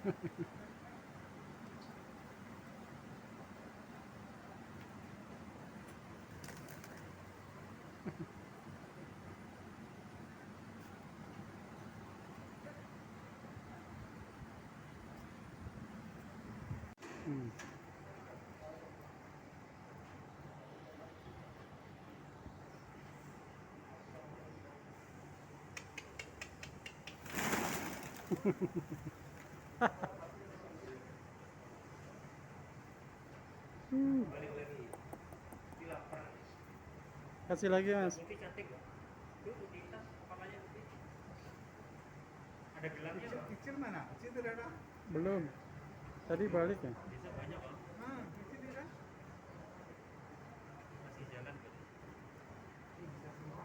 Hmm. Balik lagi. Ini lapar. Kasih lagi mas. Putih cantik loh. Itu putih tas kepalanya putih. Ada gelamnya loh. Kecil mana? Kecil tidak ada. Belum. Tadi balik ya. Bisa banyak loh. Kecil tidak. Masih jalan gitu. Bisa semua.